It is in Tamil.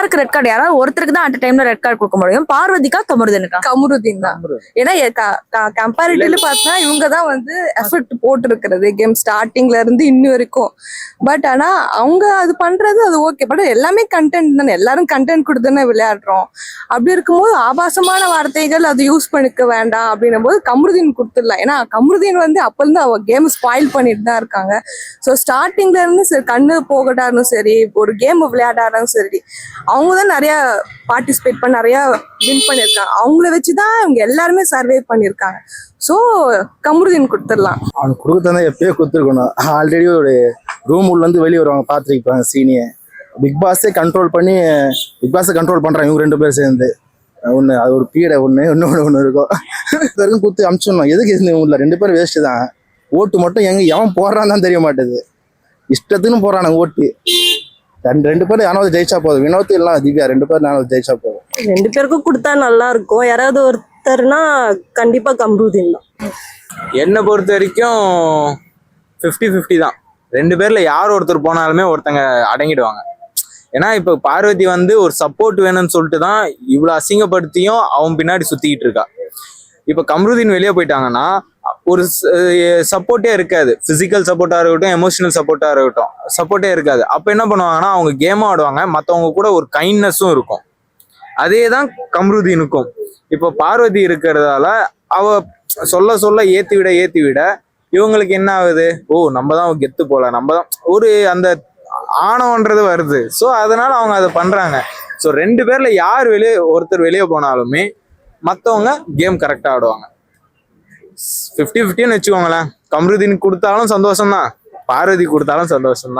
யாருக்கு ரெட் கார்டு, யாராவது ஒருத்தருக்கு தான் அட் டைம்ல ரெட் கார்டு கொடுக்க முடியும். பார்வதிக்கா கமருதனுக்கா? கமருதீன் தான். ஏன்னா கம்பேரிட்டிவ்லி பார்த்தா இவங்க தான் வந்து எஃபர்ட் போட்டு இருக்கிறது கேம் ஸ்டார்டிங்ல இருந்து இன்னும் வரைக்கும். பட் ஆனா அவங்க அது பண்றது அது ஓகே. பட் எல்லாமே கண்டென்ட் தானே, எல்லாரும் கண்டென்ட் கொடுத்துதானே விளையாடுறோம். அப்படி இருக்கும்போது ஆபாசமான வார்த்தைகள் அது யூஸ் பண்ணிக்க வேண்டாம் அப்படின்னும் போது கமருதீன் கொடுத்துடலாம். ஏன்னா கமருதீன் வந்து அப்ப இருந்து அவ கேம் ஸ்பாயில் பண்ணிட்டு தான் இருக்காங்க. ஸோ ஸ்டார்டிங்ல இருந்து சரி கண்ணு போகட்டாலும் சரி, ஒரு கேம் விளையாடாலும் சரி, அவங்க தான் நிறைய பார்ட்டிசிபேட் பண்ணி நிறைய வின் பண்ணியிருக்காங்க. அவங்கள வச்சுதான் இவங்க எல்லாருமே சர்வே பண்ணியிருக்காங்க. ஸோ கமருதீன் கொடுத்துடலாம். அவனுக்கு கொடுத்தா எப்பயோ கொடுத்துருக்கணும். ஆல்ரெடி ஒரு ரூம் உள்ள இருந்து வெளியே வருவாங்க, பார்த்துருப்பாங்க சீனியை. பிக் பாஸே கண்ட்ரோல் பண்ணி பிக் பாஸை கண்ட்ரோல் பண்றாங்க இவங்க 2 பேரும் சேர்ந்து. ஒன்று அது ஒரு பீடை ஒன்று இருக்கும். வரைக்கும் குத்து அமிச்சிடணும். எதுக்கு இல்லை 2 பேரும் வேஸ்ட்டு தான். ஓட்டு மட்டும் எவன் போடுறான்னு தான் தெரிய மாட்டேது. இஷ்டத்துன்னு போடுறானுங்க ஓட்டு. 2 பேரும் யாராவது ஜெயிச்சா போதும். வினோத் இல்லை திவ்யா 2 பேரும் யாராவது ஜெயிச்சா போதும். 2 பேருக்கும் கொடுத்தா நல்லா இருக்கும். யாராவது ஒருத்தர்னா கண்டிப்பா கமருதீன் தான். என்னை பொறுத்த வரைக்கும் 50-50 தான். 2 பேர்ல யார் ஒருத்தர் போனாலுமே ஒருத்தங்க அடங்கிடுவாங்க. ஏன்னா இப்ப பார்வதி வந்து ஒரு சப்போர்ட் வேணும்னு சொல்லிட்டு தான் இவ்வளவு அசிங்கப்படுத்தியும் அவன் பின்னாடி சுத்திக்கிட்டு இருக்கா. இப்ப கமருதீன் வெளியே போயிட்டாங்கன்னா ஒரு சப்போர்ட்டே இருக்காது. பிசிக்கல் சப்போர்ட்டா இருக்கட்டும், எமோஷனல் சப்போர்ட்டா இருக்கட்டும், சப்போர்ட்டே இருக்காது. அப்ப என்ன பண்ணுவாங்கன்னா அவங்க கேமும் ஆடுவாங்க, மற்றவங்க கூட ஒரு கைண்ட்னஸும் இருக்கும். அதே தான் கமருதீனுக்கும். இப்போ பார்வதி இருக்கிறதால அவ சொல்ல சொல்ல ஏத்தி விட இவங்களுக்கு என்ன ஆகுது, ஓ நம்ம தான் கெத்து போல, நம்ம தான் ஒரு அந்த ஆணவன்றது வருது. ஸோ அதனால அவங்க அதை பண்றாங்க. ஸோ 2 பேர்ல யார் ஒருத்தர் வெளியே போனாலுமே மற்றவங்க கேம் கரெக்டா ஆடுவாங்க. 50-50ன்னு வச்சுக்கோங்களேன். கமருதீன் கொடுத்தாலும் சந்தோஷம் தான், பார்வதி கொடுத்தாலும் சந்தோஷம் தான்.